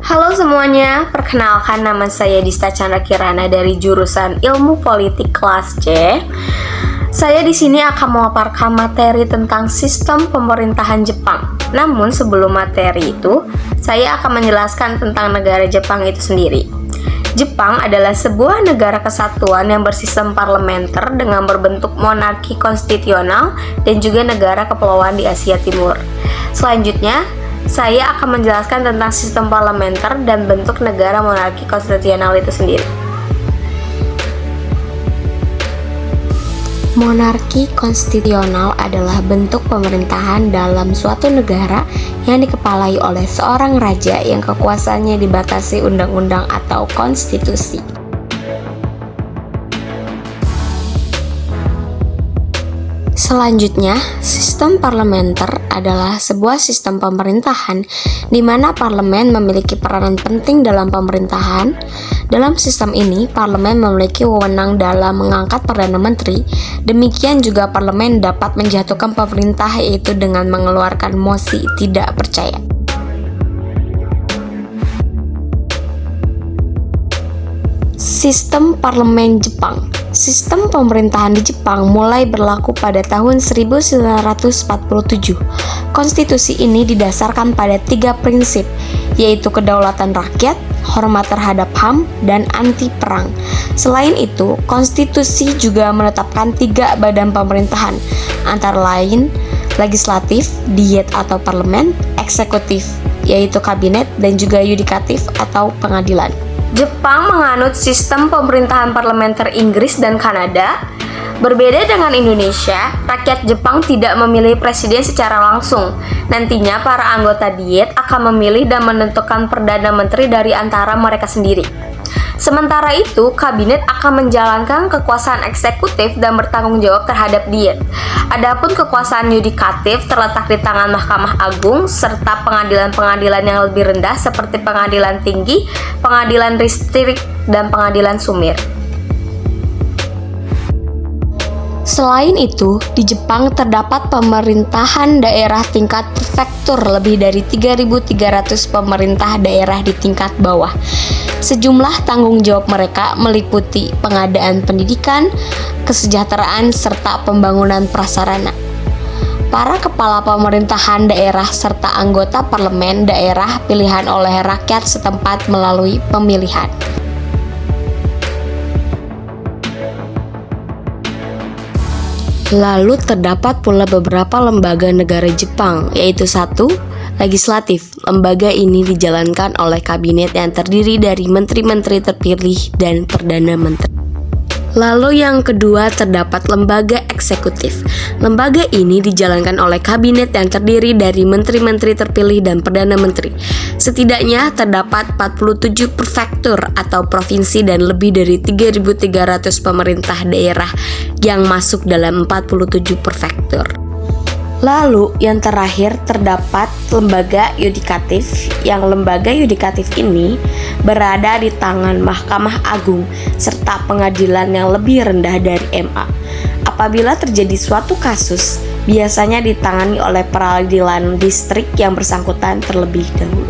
Halo semuanya, perkenalkan nama saya Dista Chandra Kirana dari jurusan Ilmu Politik kelas C. Saya di sini akan memaparkan materi tentang sistem pemerintahan Jepang. Namun sebelum materi itu, saya akan menjelaskan tentang negara Jepang itu sendiri. Jepang adalah sebuah negara kesatuan yang bersistem parlementer dengan berbentuk monarki konstitusional dan juga negara kepulauan di Asia Timur. Selanjutnya, saya akan menjelaskan tentang sistem parlementer dan bentuk negara monarki konstitusional itu sendiri. Monarki konstitusional adalah bentuk pemerintahan dalam suatu negara yang dikepalai oleh seorang raja yang kekuasaannya dibatasi undang-undang atau konstitusi. Selanjutnya, sistem parlementer adalah sebuah sistem pemerintahan di mana parlemen memiliki peranan penting dalam pemerintahan. Dalam sistem ini, parlemen memiliki wewenang dalam mengangkat perdana menteri. Demikian juga parlemen dapat menjatuhkan pemerintah, yaitu dengan mengeluarkan mosi tidak percaya. Sistem parlemen Jepang. Sistem pemerintahan di Jepang mulai berlaku pada tahun 1947. Konstitusi ini didasarkan pada 3 prinsip, yaitu kedaulatan rakyat, hormat terhadap HAM, dan anti perang. Selain itu, konstitusi juga menetapkan 3 badan pemerintahan, antara lain legislatif, diet atau parlemen, eksekutif, yaitu kabinet, dan juga yudikatif atau pengadilan. Jepang menganut sistem pemerintahan parlementer Inggris dan Kanada. Berbeda dengan Indonesia, rakyat Jepang tidak memilih presiden secara langsung. Nantinya para anggota diet akan memilih dan menentukan perdana menteri dari antara mereka sendiri. Sementara itu, kabinet akan menjalankan kekuasaan eksekutif dan bertanggung jawab terhadap diet. Adapun kekuasaan yudikatif terletak di tangan Mahkamah Agung serta pengadilan-pengadilan yang lebih rendah seperti Pengadilan Tinggi, Pengadilan Distrik, dan Pengadilan Sumir. Selain itu, di Jepang terdapat pemerintahan daerah tingkat prefektur lebih dari 3.300 pemerintah daerah di tingkat bawah. Sejumlah tanggung jawab mereka meliputi pengadaan pendidikan, kesejahteraan, serta pembangunan prasarana. Para kepala pemerintahan daerah serta anggota parlemen daerah pilihan oleh rakyat setempat melalui pemilihan. Lalu terdapat pula beberapa lembaga negara Jepang, yaitu 1. Legislatif. Lembaga ini dijalankan oleh kabinet yang terdiri dari menteri-menteri terpilih dan perdana menteri. Lalu yang kedua terdapat lembaga eksekutif. Lembaga ini dijalankan oleh kabinet yang terdiri dari menteri-menteri terpilih dan perdana menteri. Setidaknya terdapat 47 prefektur atau provinsi dan lebih dari 3.300 pemerintah daerah yang masuk dalam 47 prefektur. Lalu yang terakhir terdapat lembaga yudikatif, yang lembaga yudikatif ini berada di tangan Mahkamah Agung serta pengadilan yang lebih rendah dari MA. Apabila terjadi suatu kasus, biasanya ditangani oleh peradilan distrik yang bersangkutan terlebih dahulu.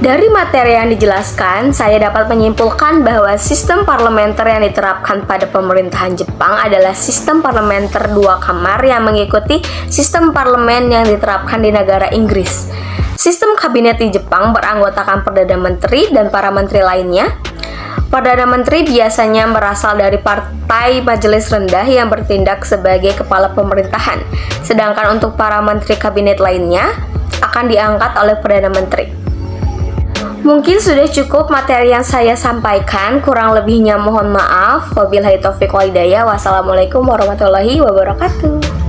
Dari materi yang dijelaskan, saya dapat menyimpulkan bahwa sistem parlementer yang diterapkan pada pemerintahan Jepang adalah sistem parlementer 2 kamar yang mengikuti sistem parlemen yang diterapkan di negara Inggris. Sistem kabinet di Jepang beranggotakan Perdana Menteri dan para menteri lainnya. Perdana Menteri biasanya berasal dari partai majelis rendah yang bertindak sebagai kepala pemerintahan, sedangkan untuk para menteri kabinet lainnya akan diangkat oleh Perdana Menteri. Mungkin sudah cukup materi yang saya sampaikan, kurang lebihnya mohon maaf. Wabillahi taufiq wal hidayah. Wassalamualaikum warahmatullahi wabarakatuh.